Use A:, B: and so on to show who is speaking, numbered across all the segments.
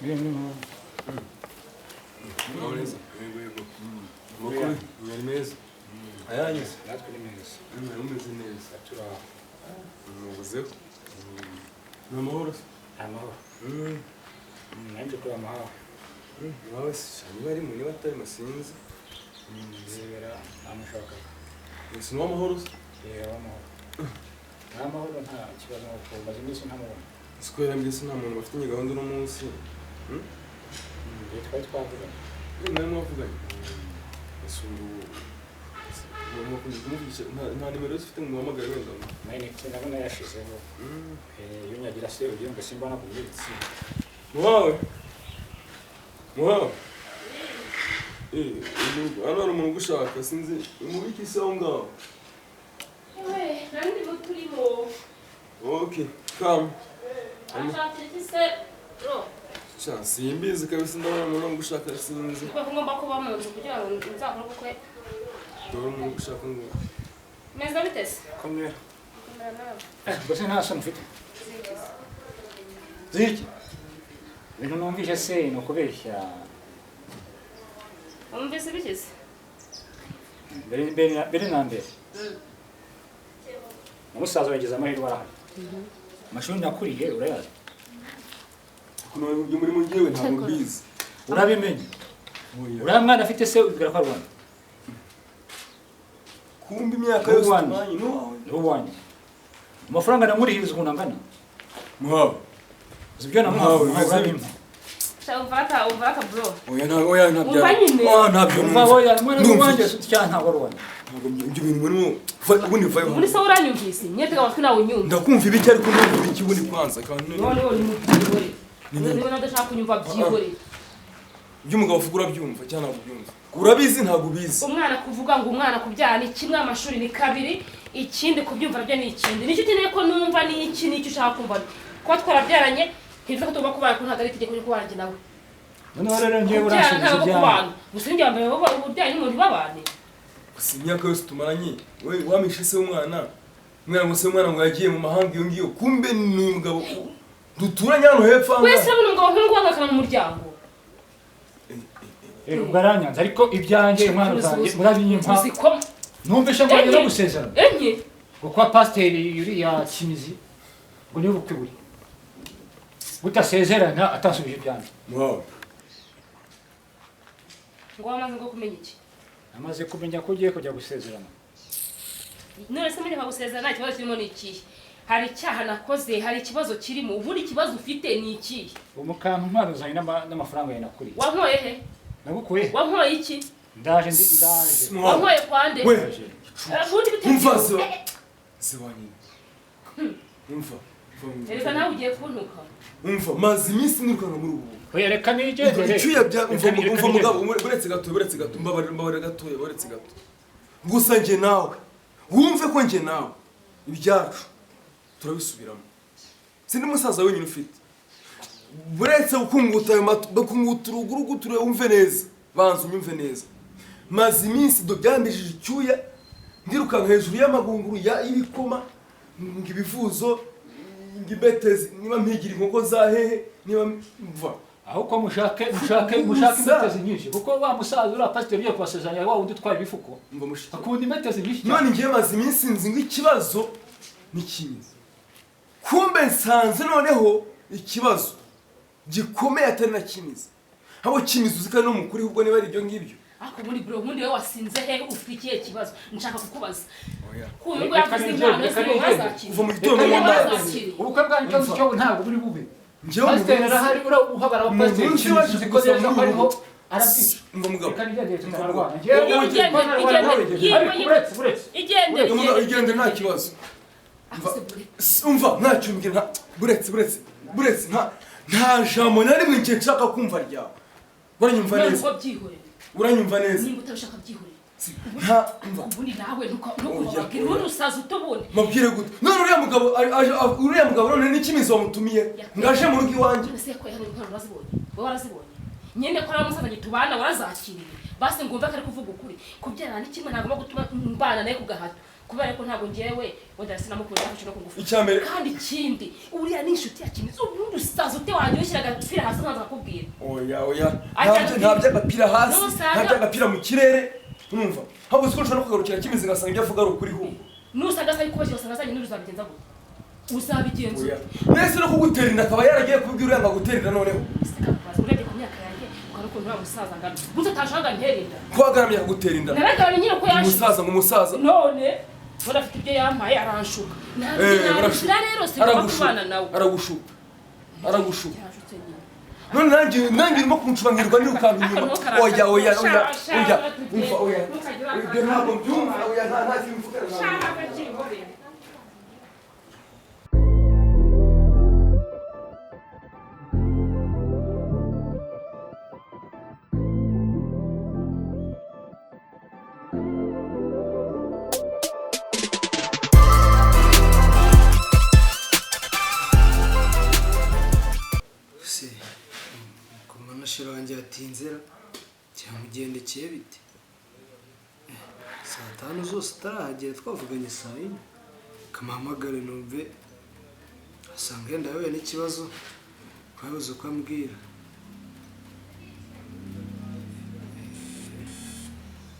A: Neza. Yego. Mwari meza. Ayanyuze.
B: Natwe ni meza.
A: Umeze neza.
B: Turaho.
A: Mubuzeho. Ni amahoro.
B: Amahoro. Nanjye kuri amahoro.
A: Wawe niba ari mu niba atari masinzi.
B: Zibera amushaka.
A: Ese ni amahoro se?
B: Yego amahoro. Amahoro nta kibazo n'uko maze iminsi ntamubona.
A: Sikwera mbese nta muntu bafitanye gahunda uno munsi.
B: Twari twavuganye.
A: Mwari mwavuganye. Ese ubu nta nimero zifite ngo muhamagare wenda.
B: Mayinite ndabona yashizeho. Iyo nyagira se ugiye ngo simba nakubwitsi.
A: Muhawe. Hano hari umuntu ugushaka sinzi umubiki se aho ngaho.
C: Nandi muturimo.
A: Okay, come.
C: Ashakira iki se?
A: Cha, simbizi kabisa ndabona umuntu ugushaka sinzi.
C: Kuko ngomba kuba mu nzu kugira ngo nzakore ubukwe.
A: Ndabona umuntu ugushaka ngo.
C: Meza bitese?
B: Komera. Gusa nta soni ufite. Ziki. Ibintu numvise se ni ukubeshya.
C: Umvise bikize?
B: Mbere na mbere. Umusaza wagize amahirwe arahari. Amashuri nakuriye urayazi.
A: Kuno ibyo muri mungewe ntabwo mbizi.
B: Urabimenye. Uriya mwana afite se ubwira ko arwana.
A: Kumbi imyaka yose tumanyi
B: N'uwanjye. Amafaranga namurihiriza ukuntu angana.
A: Muhawe.
B: Zibyo namuhawe urabimpa.
C: Uvata bro.
A: Oya ntabyo.
C: Umva nyine.
A: Ntabyo.
B: Umva oya mwana wanjye cyane ntabwo arwana.
A: Ntabwo ibyo bintu muri ubundi vayo.
C: Muri se uranyumvise? Nyete gamatwi nawe unyumva.
A: Ndakumva ibiki ariko numva iki ubundi kwanza kandi
C: None ni mutibore. Niba nadashaka kunyumva byihore.
A: Ibyo umugabo avuga urabyumva cyane ntabwo ubyumva. Urabizi ntabwo ubizi.
C: Umwana kuvuga ngo umwana kubyara ni kimwe, amashuri ni kabiri, ikindi kubyumva nabyo ni ikindi. Nicyo ukeneye ko numva ni iki nicyo ushaka kumva. Kuba twarabyaranye ntibivuga ko tugomba kubana ko ntabwo ari itegeko ryo kubana njye nawe.
B: None rero ngiye urashimishije
C: byane. Gusa njye mbere uburyayi n'umuntu babane.
A: Gusa imyaka yose tumaranye we wamishe se umwana. Umwana ngo se umwana ngo yagiye mu mahanga iyo ngiyo kumbe ni umugabo duturanye hano hepfo hano.
C: Wese abona umugabo nk'uko wagakana mu muryango.
B: Ugaranyanza ariko ibyanjye umwana zanjye murabiyimpa. Numvise ngo ari gusezerana.
C: Enye.
B: Kuko pasiteri yuriya Kimizi ngo ni ubukwe buri. Butasezerana atasubije ibyanjye.
A: Wow.
C: Ngo amaze ngo kumenya iki?
B: Amaze kumenya ko ugiye kujya gusezerana.
C: None se muri gusezerana ikibazo kirimo ni iki? Hari icyaha nakoze, hari ikibazo kirimo. Ubundi ikibazo ufite ni iki?
B: Umukantu ntwaro zanye n'amafaranga ye nakuri.
C: Wankoye he?
B: Nagukuye.
C: Wankoye iki?
B: Ndaje.
C: Wankoye kwande?
A: We.
C: Ubundi
A: Umva se wanyine. Umva.
C: Ereka nawe ugiye kuntuka.
A: Umva mazi iminsi nirukanga muri ubu.
B: Wereka nigendere.
A: Icyo yabya umva mugabo uretse gato mbabarira gato uretse gato. Gusa nje nawe. Wumve ko nje nawe. Ibyacu turabisubiramo. Sindi musaza wenyine ufite. Buretse ukunguta ayo bakunguta urugurugu turumve neza. Banza unyumve neza. Mazi iminsi do byambijije icyuya ndirukanka hejuru y'amagunguru y'ibikoma ngibivuzo ngibetezi niba mpigira inkoko za hehe niba mva
B: aho ko mushake imetezi nyinshi kuko wa musaza ura pasiteri yo kwasezanya wa undi twaye bifuko
A: mva mushike
B: akunda imetezi nyinshi
A: none ngiye mazi iminsi nzi ngo ikibazo ni kimwe kumbe nsanze noneho ikibazo gikomeye atari na kimizi abo kimizi uzika no mukuri ubwo niba ari ibyo ngibyo
C: ako muri bro mundi we wasinze he ufitiye ikibazo nshaka kukubaza
A: oya
C: kuyo ngo yavuze impano z'umwazakiri
A: uva mu gitondo
B: ubukwe bwanjye cyo ntabwo buri bube
A: ngewe
B: pasiteri arahari ura uhabara wa pasiteri uzi ko neza ko ariho arabwica
A: ngo mugabo
B: kandi yagiye tutarwana
A: igende nta kibazo umva ntacyo mbwira buretse nta jambo na rimwe ngiye nshaka kumva ryawe uranyumva neza uranyumva neza
C: nimba utabishaka byihorera
A: nta umva
C: ubundi nawe ntukubabwira ubundi usaza utubone
A: mabwire gute none uriya mugabo none n'ikimizi wamutumiye ngaje mu rugo iwanjye
C: ese ko yari impano warazibonye nyene ko aramusaza tubana warazakiriye basi ngumva ko ari kuvuga ukuri kubyarana ni kimwe ntabwo gutuma mbana naye ku gahato kubera ko ntabwo ngewe wenda sinamukunda afashe no kungufu
A: Icyambere
C: kandi ikindi uriya ni inshuti ya Kimizi ubundi usaza ute wanjye ushyira agapira hasi nkaza akubwira
A: oya nta by'agapira hasi nta by'agapira mu kirere urumva ahubwo uzi ko nshobora no kugarukira Kimizi ngasanga ibyo avuga ari ukuri ahubwo
C: nusaga se kubashye usanga azanye n'uzabigenza gute uzabigenza
A: mbese no kugutera inda akaba yaragiye kubwira uriya ngo agutera inda noneho
C: urebye ku myaka yanjye ukaba ukuntu uriya musaza ngana gusa atashanga ntera inda
A: ko agaramye akagutera inda
C: naragabanye nyine ko
A: umusaza nk'umusaza
C: none bora afite ibyo yampaye aranshuka ntabwo rero sigomba kubana nawe
A: aragushuka none nanjye urimo kumucurangirwa nirukanka inyuma oya ibyo ntabwo byumva oya nta kintu mvuga
D: shira wanjye yatinzera cyamugendekeye bite saa 5 zose utarahagera twavuganye saa 4 kamahamagare numve asanga yenda yahuye n'ikibazo twabuze uko ambwira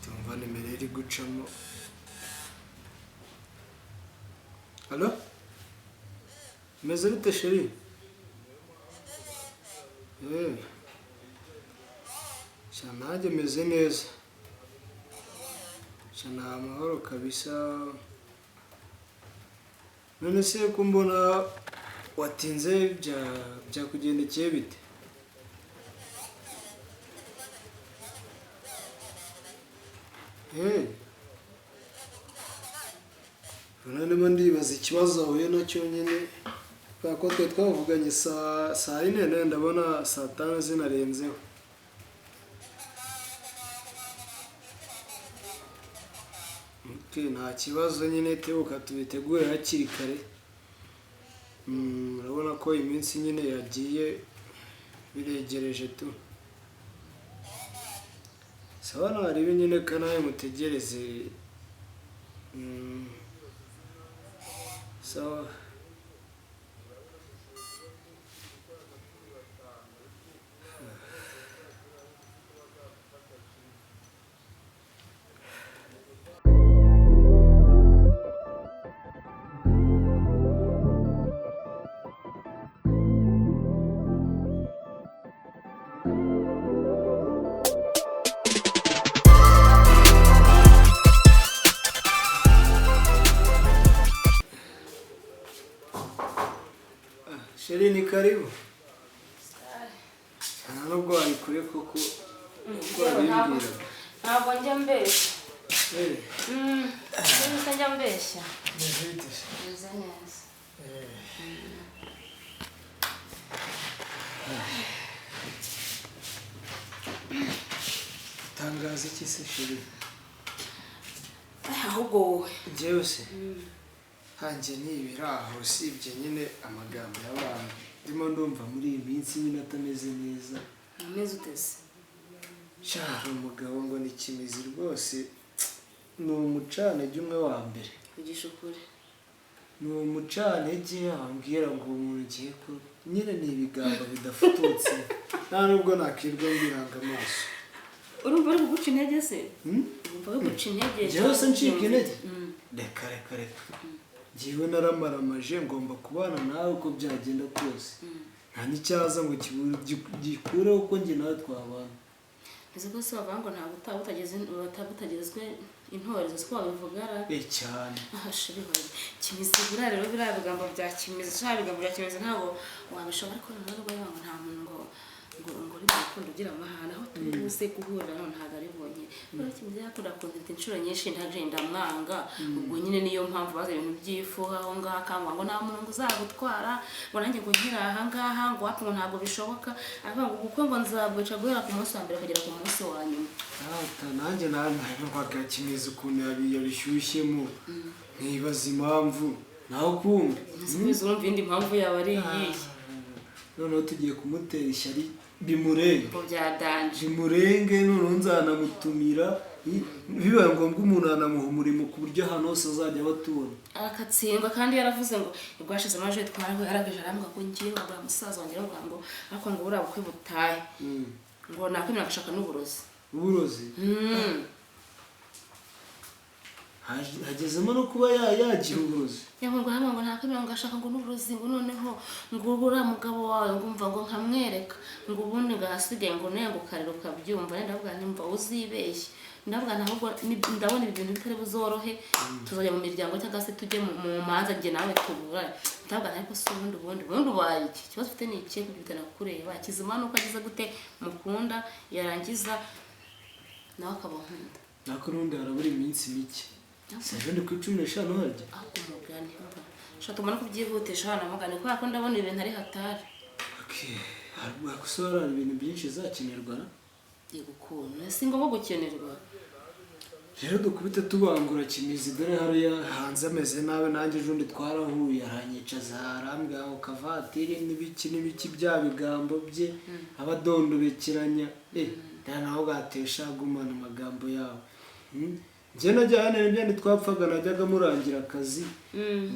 D: tumva nimero iri gucamo Allo meze bite sheri Shanajye meze neza shana amahoro kabisa none se ko mbona watinze byakugendekeye bite none ndibaza ikibazo ahuye nacyo nyine ko twe twavuganye saa 4 ndabona saa 5 zinarenzeho nta kibazo nyine tebuka tubitegure hakiri kare urabona ko iminsi nyine yagiye biregereje tu sawa naribi nyine kanaye mutegereze sawa Sheri ni karibu. Ntabwo ari kure koko.
C: Ntabwo njya mbeshya. Njya mbeshya. Neza neza.
D: Tangaza iki se sheri?
C: Ahubwo
D: njyewe se hanjye nibera aho usibye nyine amagambo y'abantu ndimo ndumva muri iyi minsi nyine atameze neza.
C: Ameze utese?
D: Shari umugabo ngo ni Kimizi rwose ni umucanege umwe wa mbere.
C: Kugisha ukuri.
D: Ni umucanege ambwira ngo umuntu ngiye ko nyine ni ibigambo bidafututse nta nubwo nakirwa mbiranga amaso.
C: Urumva ari guca intege se? Urumva ari guca intege?
D: Njyewe se ncika intege? Reka njyewe naramaramaje ngomba kubana nawe uko byagenda kose nta n'icyaza ngo gikureho uko njye nawe twabana.
C: Ese ko se bavuga ngo ntabwo utagezwe intorezo siko babivugara
D: cyane.
C: Aha shiri bari Kimizi buriya rero biriya bigambo bya Kimizi cyangwa ibigambo bya Kimizi ntabwo wabishobora ko ntabwo ngo nta muntu ngo uri gukunda ugira amahane aho tubuze guhura none ntabwo ari bonye buriya Kimizi yakunda kundita inshuro nyinshi ntagenda mwanga ubwo nyine niyo mpamvu baza ibintu by'ifuha aho ngaha akangwa ngo nta muntu uzagutwara ngo nanjye ngo nkira aha ngaha ngo wapi ngo ntabwo bishoboka avuga ngo kuko ngo nzabwica guhera ku munsi wa mbere kugera ku munsi wa nyuma.
D: Nanjye ntabwo Kimizi ukuntu yabishyushyemo nkibaza impamvu nawe kumva
C: urumva indi mpamvu yaba ari iyihe
D: noneho tugiye kumutera ishyari bimurenge
C: ngo byadanje
D: bimurenge noneho nzanamutumira bibaye ngombwa umuntu anamuha umurimo ku buryo ahantu hose azajya abatubona
C: akatsindwa kandi yaravuze ngo ubwo hashize amajwi twaraho yaragaje arambwa ngo ngiye wabura musaza wanjye aravuga ngo ariko ngo buriya bukwe butahe ngo nakwemera agashaka n'uburozi
D: uburozi hagezemo no kuba yagira uburozi
C: ngo hamwe ngo nakwemera ngo agashaka ngo n'uburozi ngo noneho ngo uriya mugabo wawe ngo umva ngo nkamwereka ngo ubundi ngo ahasigaye ngo nawe ngo ukarira ukabyumva ndavuga nimba uzibeshye ndavuga ntabwo ndabona ibi bintu bitari buzorohe tuzajya mu miryango cyangwa se tujye mu manza njye nawe tubura ndavuga ariko se ubundi ubaye iki ikibazo ufite ni iki kuko bitanakureba kizima nuko agize gute mukunda yarangiza nawe akaba nkunda
D: nako n'ubundi harabura iminsi mike sejendi ku 15 harya
C: ahubwo umugani shaka tubona ko byihutisha hano mugani kubera ko ndabona ibintu ari hatari
D: gusora ibintu byinshi zakenerwa
C: yego ukuntu si ngombwa gukenerwa
D: rero dukubite tubangura kimizi dore hariya hanze ameze nawe nanjye ejo ndi twarahuye aranyicaza arambwira ngo kavatiri n'ibiki bya bigambo bye abadondobekeranya naho gatesha gumana amagambo yawe njye najyana n'ibyo twapfaga najyaga murangira akazi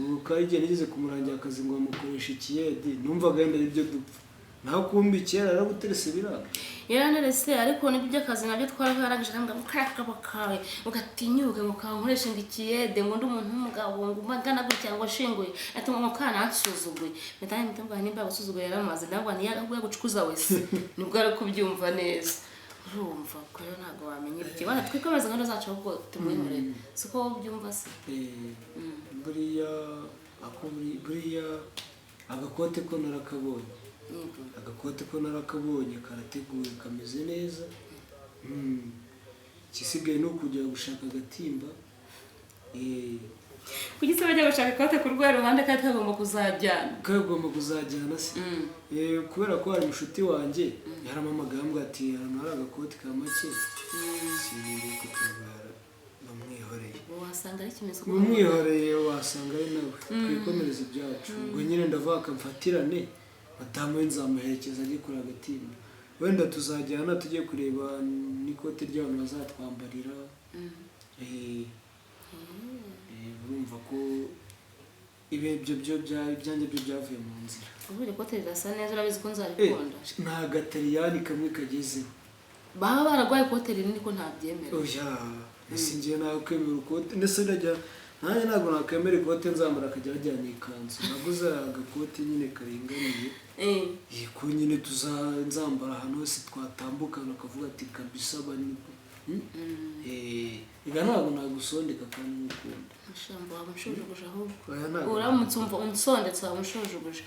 D: ubu igihe nigeze kumurangira akazi ngo bamukoresha ikiyedi numvaga yenda ibyo dupfa naho kumbi kera araguterese biraga
C: yaranderese ariko nibyo by'akazi nabyo twararangije nambwa mukakabo kawe ugatinyuke ngo kawe nkoresha ngo ikiyede ngo ndi umuntu w'umugabo ngo magana gutya ngo ashinguye ati ngo kana ansuzuguye metanye mutambwa nimba gusuzuguye yaramaze ndabwa ni yagucukuza wese nibwo ari kubyumva neza urumva ko rero ntago wamenye iki bana twikomeza ngano zacu ahubwo tumwihorere siko byumva se
D: buriya agakote ko narakabonye agakote ko narakabonye karateguye kameze neza kisigaye no kujya gushaka agatimba
C: kugisa bajya gushaka ikote ku rwego ruhande kandi kagomba kuzajyana se kubera ko hari inshuti wanjye yaramamagaye ambwira ati hano hari agakote ka make siniri kukabara bamwihoreye wasanga ari kimeze
D: uko bamwihoreye wasanga ari nawe twikomereza ibyacu ubwo nyine ndavuga akamfatirane batamuye nzamuherekeza ajye kuri agatimba wenda tuzajyana tujye kureba n'ikote ry'abantu bazatwambarira urumva ko ibyo byanjye byo byavuye mu nzira
C: ubu ikote rirasa neza urabizi ko nzarikunda
D: nta gatariyani kamwe kagezeho
C: baba baragwaye ikote rinini ko ntabyemera
D: oya singiye nawe kwemera ikote ndetse ndajya nanjye ntabwo nakwemera ikote nzambara akajya ajyana ikanzu naguze agakote nyine karinganiye ko nyine nzambara ahantu hose twatambuka bakavuga ati kabisa bani iga ntabwo nagusondeka kandi ngukunda
C: shambo wamushujuguje ahubwo uramutse unsondetse wamushujuguje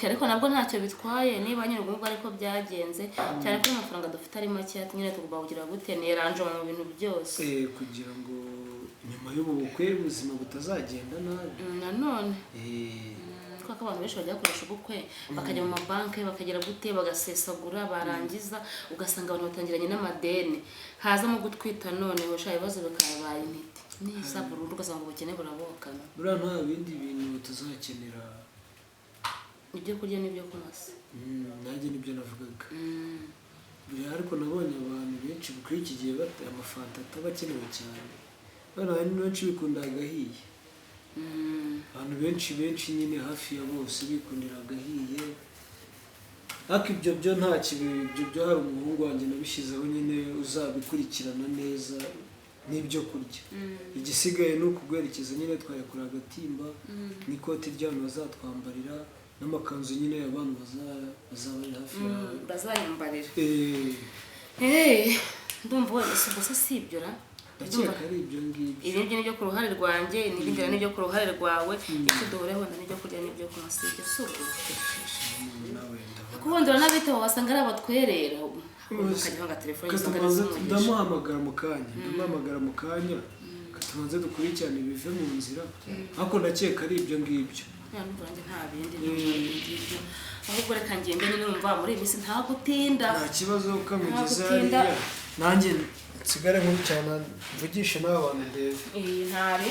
C: ariko nabwo ntacyo bitwaye niba nyine ubwo ariko byagenze cyane ko amafaranga dufite ari make nyine tugomba kugira gute neranje mu bintu byose
D: kugira ngo nyuma y'ubu bukwe ubuzima butazagenda nabi
C: nanone kuko abantu benshi bajya gukoresha ubukwe bakajya mu mabanki bakagira gute bagasesagura barangiza ugasanga abantu batangiranye n'amadeni hazamo gutwita none bashaka ibibazo bikabaye intiti neza burundu ugasanga ubukene burabokana
D: buriya nta bindi bintu tuzakenera
C: ibyo kurya n'ibyo kunywa se
D: nanjye nibyo navugaga buriya ariko nabonye abantu benshi kuri iki gihe amafanta ataba akenewe cyane abantu benshi bikunda agahiye abantu benshi nyine hafi ya bose bikundira agahiye ariko ibyo byo nta ibyo byo hari umuhungu wanjye nabishyizeho nyine uzabikurikirana neza n'ibyo kurya igisigaye ni ukuguherekeza nyine twayakura agatimba n'ikoti ry'abantu bazatwambarira n'amakanzu nyine y'abantu bazaba ari hafi yawe
C: bazayambarira ndumva wese gusa si ibyo ra
D: ndakeka ari ibyo ngibyo
C: ibyo nibyo ku ruhare rwanjye n'ibindi nibyo ku ruhare rwawe icyo duhureho n'ibyo kurya n'ibyo kunywa si ibyo si ubwo kubondora n'abitabo wasanga ari abatwerera ukajya nga telefone
D: ndamuhamagara mu kanya tubanze dukurikirane ibive mu nzira ariko ndakeka ari ibyo ngibyo
C: nta bindi ngibyo ahubwo reka ngende nyine numva muri iyi minsi nta gutinda
D: nta kibazo ukamugeza hariya nanjye nsigare nkuru cyane mvugishe n'abantu ndebe
C: ntari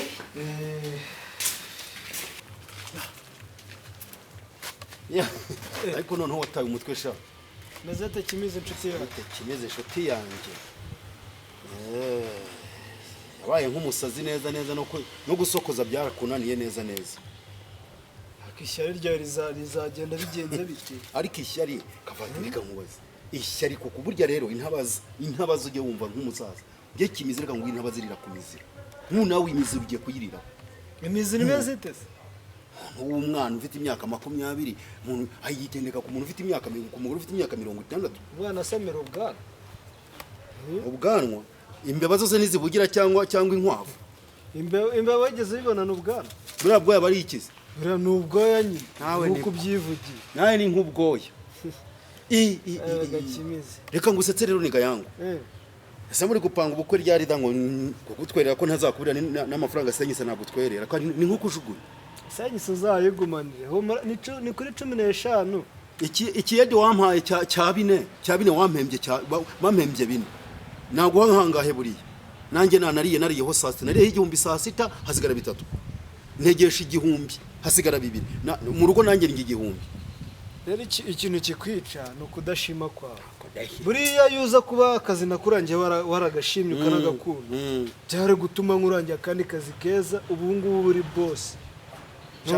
E: ariko noneho wataye umutwe sha
D: meze ate kimeze inshuti yawe
E: kimeze inshuti yanjye wabaye nk'umusazi neza neza no gusokoza byarakunaniye neza neza.
D: ishyari ryawe rizagenda bigenze bite?
E: Ariko ishyari kavandika nkubaze ishyari kuko burya rero intabazo ujye wumva nk'umusaza ngiye kimizira ngo intabazo rirakumizira nawe imizira ugiye kuyirira.
D: Imizira imeze ite se?
E: Umwana ufite imyaka 20 umuntu ayigendeka ku muntu ufite imyaka ku mugore ufite imyaka 60.
D: Umwana asamera
E: ubwanwa imbeba zose nizibugira cyangwa inkwavu.
D: Imbeba wageze bibonana ubwanwa
E: buriya bwoya bari ikize
D: buriya ni ubwoya nyine nkuko ubyivugiye
E: nawe ni nk'ubwoya.
D: Gakimize
E: reka ngusetse rero niga yangu ese muri gupanga ubukwe ryari dango kugutwerera ko ntazakubira n'amafaranga senyise nagutwerera ko ni nko kujugunya
D: senyise uzayigumanire ni kuri 15.
E: Ikiyedi wampaye cya bine wampembye bine naguha nkangahe buriya nanjye nariyeho saa sita nariyeho 1000 saa sita hasigara 3 ntegesha 1000 hasigara 2 mu rugo nanjye ni 1000.
D: Rero ikintu kikwica no kudashima kwawe buriya yuza kuba akazi nakurangiye waragashimye ukanagakunda byare gutuma nkurangiye kandi kazi keza ubu ngubu buri boss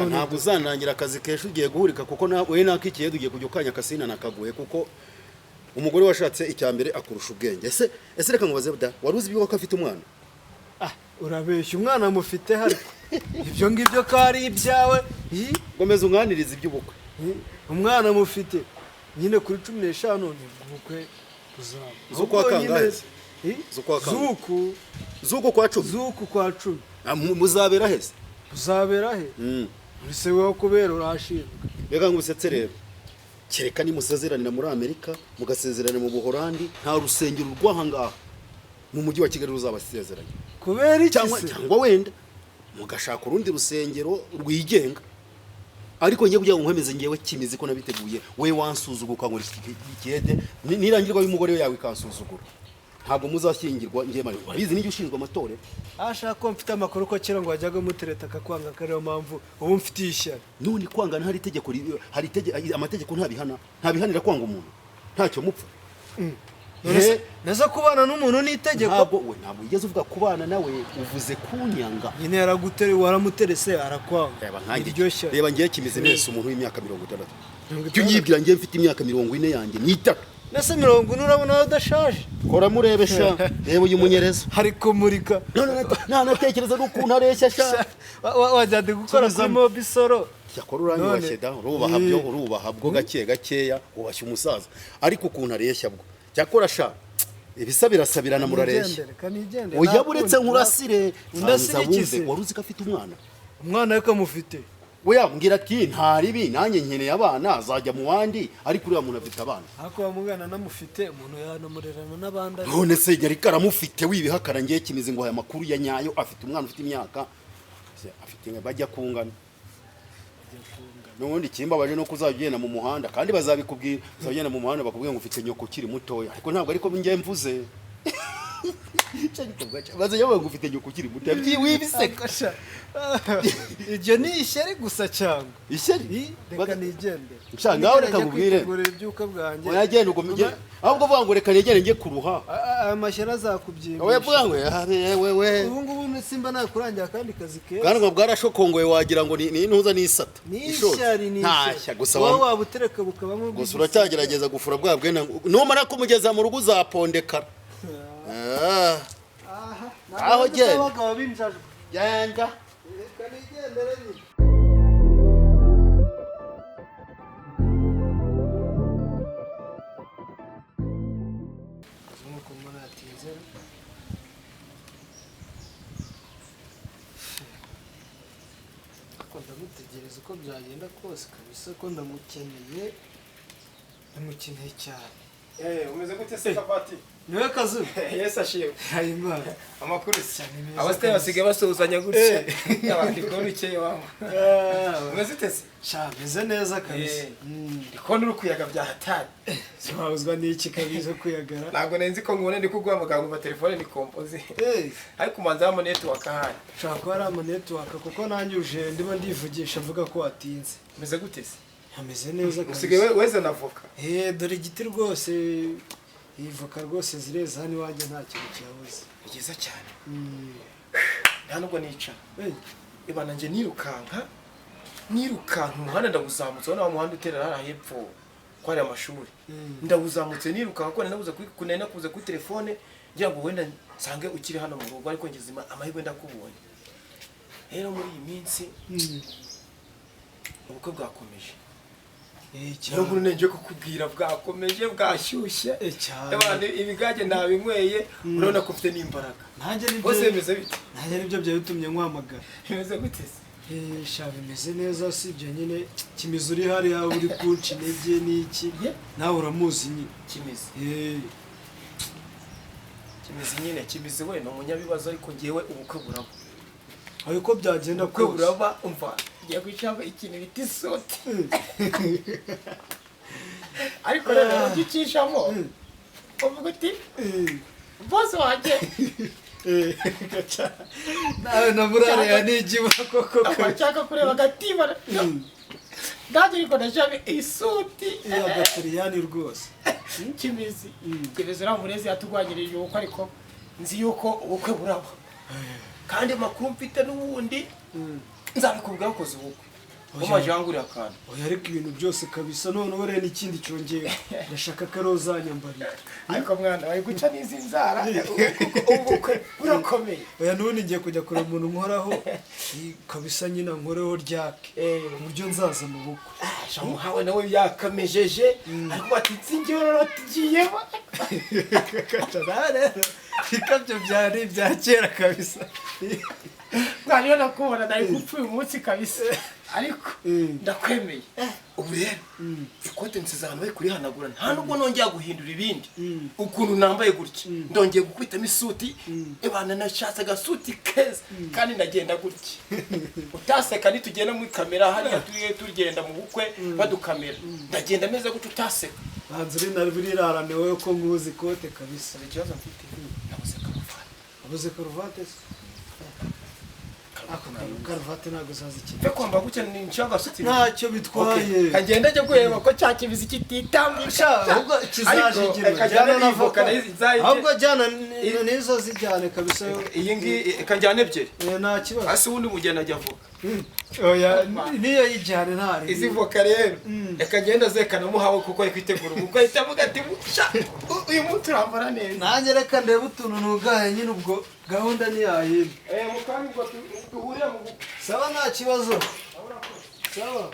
E: ntabwo uzanangira akazi kesho ugiye guhurika kuko we nakikiye dugiye kujya ukanya kasina nakaguye kuko umugore washatse icyambere akurusha ubwenge. Ese reka nkubaze da waruzi ibyo ko afite umwana?
D: Urabeshya umwana mufite hari ibyo ngibyo kari ibyawe
E: gomeza umwaniriza iby'ubukwe.
D: Umwana mufite nyine kuri 15 none ubukwe buzaba
E: zuko akangaze zuko kwa 10 muzabera hese
D: uzabera he ese wewe kubera urashimwe.
E: Reka ngusetse rero kereka ni musezeranira muri Amerika mugasezerana mu Buholandi nta rusengero rw'ahangaha mu mujyi wa Kigali ruzabasezeranye
D: kubera iki
E: cyangwa wenda mugashaka urundi rusengero rwigenga. Ariko ngiye kujya nkwemeze ngiyewe kimizi ko nabiteguye we wansuzuguka ngo ikiyede nirangirwa y'umugore yawe kansuzugura ntabwo muzashyingirwa ngiye mari bizi n'icyo ushinzwe amatore
D: ashaka ko mfite amakuru ko kera ngo wajyaga mutereta akakwanga kariyo mpamvu ubu mfite ishyari.
E: None kwanga ntari itegeko amategeko ntabihanira kwanga umuntu ntacyo mupfa.
D: Neza kubana n'umuntu n'itegeko
E: we ntabwo yigeze uvuga kubana nawe uvuze kunyanga
D: nyine waramuterese arakwanga
E: reba ngiye kimize nese umuntu w'imyaka 60 cyo nyibwira ngiye mfite imyaka 40 yanjye ni 3
D: nese 40 urabona udashaje
E: kora murebesha reba uyu munyereza
D: hari kumurika
E: nta natekereza n'ukuntu areshya sha
D: wajyade gukora kuri mobisoro
E: cyakora uranyubashye da urubaha bwo gakeya ubashye umusaza ariko ukuntu areshya bwo cyakora sha ibisabirasabirana murareshya oya buretse nkurasire ndasirikise waruzi ko afite umwana
D: yuko amufite
E: oya mbwira ati ntaribi nanjye nkeneye abana azajya mu wandi ariko uriya muntu afite abana
D: ariko bamugana namufite umuntu yanamurerana n'abandi
E: none se yari karamufite wibihakara ngiye kimize ngo aya makuru ya nyayo afite umwana ufite imyaka afite bajya kungana nubundi kimbabaje no kuzagenda mu muhanda kandi bazabikubwira uzagenda mu muhanda bakubwira ngo ufite nyoko kiri mutoya ariko ntabwo ariko ngiye mvuze baze yawe ngo ufite nyoko kiri mutoya wibiseka
D: ibyo ni ishyari gusa cyangwa
E: ishyari
D: reka nigende
E: ngaho reka nkubwire
D: ibyuka bwanjye
E: oyagenda uko ahubwo vuga ngo reka nigende ngiye kuruha
D: amashyara azakubyimba
E: oya vuga ngo wewe
D: ubu ngubu simba nakurangira kandi kazi keza
E: kandi ngo bwarashokongoye wagira ngo ni intuza n'isata
D: n'ishyari
E: ntashya gusa
D: waba utereka bukabamo
E: gusa uracyagerageza gufura bwa bwena numara kumugeza mu rugo uzapondekara aho genda genda
D: reka nigendere nyine ndamutegereza uko byagenda kose kabisa ko ndamukeneye cyane.
A: Umeze gute se Kapati?
D: Niwe kazu.
A: Yes ashimwe.
D: Hayimana.
A: Amakuru cyane meza. Abasitari basigaye basuzanya gutya. Abandi ko nikeye wamo. Umeze tese?
D: Sha meze neza kabisa.
A: Ndikona urukuyaga bya hatari.
D: Swahuzwa n'iki kabisa kuyagara.
A: Ntabwo nenzi ko ngone ndi kugwa muganga mu telefone ni kompoze. Ariko umanza mu network ahari.
D: Shaka ko ari ama network kuko nanyuje ndimo ndivugisha avuga ko watinze.
A: Umeze gute se?
D: Ameze neza kabisa.
A: Usigaye weze navoka.
D: Dore igiti rwose ivoka rwose zireza hano iwanjye nta kintu cyabuze.
A: Byiza cyane. nta nubwo nica ibana nje nirukanka umuhanda ndawuzamutse wa muhanda uterera hariya hepfo kwa ari amashuri ndawuzamutse nirukanka ko nakuze kuri telefone ngira ngo wenda nsange ukiri hano mu rugo ariko ngeze amahirwe ndakubonye rero muri iyi minsi ubukwe bwakomeje rero nkuru nenge kukubwira bwakomeje bwashyushye abantu ibigage nabinyweye urabona ko mfite n'imbaraga bose bimeze bite
D: nanjye nibyo byabitumye nkwamagara
A: bimeze gute se
D: sha bimeze neza usibye nyine Kimizi uri hariya uri kunca intege n'iki nawe uramuzi nyine
A: Kimizi we ni umunyabibazo ariko ngewe ubukwe buraba
D: uko byagenda
A: ubukwe buraba umva ngiye kwicamo ikintu bita isoti ariko rero ugicishamo uvuga uti bose wanjye
D: nawe na burare ya nigiba koko
A: abashaka kureba agatima ndaje ariko ndashaka isoti
D: agaturiyani rwose
A: Kimizi uramurezi yatugwanyirije ubukwe ariko nzi yuko ubukwe buraba kandi makuru mfite n'ubundi nzabikubwira ko ubukwe umajangurira akantu
D: oya ariko ibintu byose kabisa none ore n'ikindi cyongeye ndashaka karozanyambarira
A: ariko mwana wawe guca n'izi nzara ubukwe burakomeye
D: oya none ngiye kujya kureba umuntu nkoraho kabisa nyina nkoreho ryake uburyo nzaza mu bukwe
A: shamuhawe nawe yakamejeje ariko batitse ingero tugiyemo
D: rero ikabyo byari bya kera kabisa
A: mwariyo nakubona nari gupfuye umunsi kabisa ariko ndakwemeye ubu rero ikote nsize ahantu bari kurihanagura nta nubwo nongera guhindura ibindi ukuntu nambaye gutya ndongeye gukubitamo isuti ibana nashatse agasuti keza kandi ndagenda gutya utaseka nitugenda muri kamera hariya tugenda mu bukwe badukamera ndagenda meze gutya utaseka
D: banza uri nari burirarane wowe ko nkuzi ikote kabisa
A: ikibazo mfite nabuze karuvati
D: abuze karuvati karuvati ntabwo uzazi ikintu
A: mfe kwamba gutya ni nshagasuti
D: ntacyo bitwaye
A: kagenda ajya kureba ko cya Kimizi kititambisha
D: ahubwo kizashigirwa jyana n'avoka ahubwo jyana n'izo zijyane kabisa
A: iyi ngiyi kajyana ebyiri
D: nta kibazo
A: hasi ubundi mugenda ajya avoka
D: oya niyo yijyane ntari
A: izi voka rero reka ngenda zekanamo hawe kuko ari kwitegura ubukwe ahita avuga ati uyu munsi urambara neza
D: nanjye reka ndebe utuntu ntugaye nyine ubwo gahunda ni yayindi
A: mukandi ngo duhurire mu bukwe
D: sawa nta kibazo sawa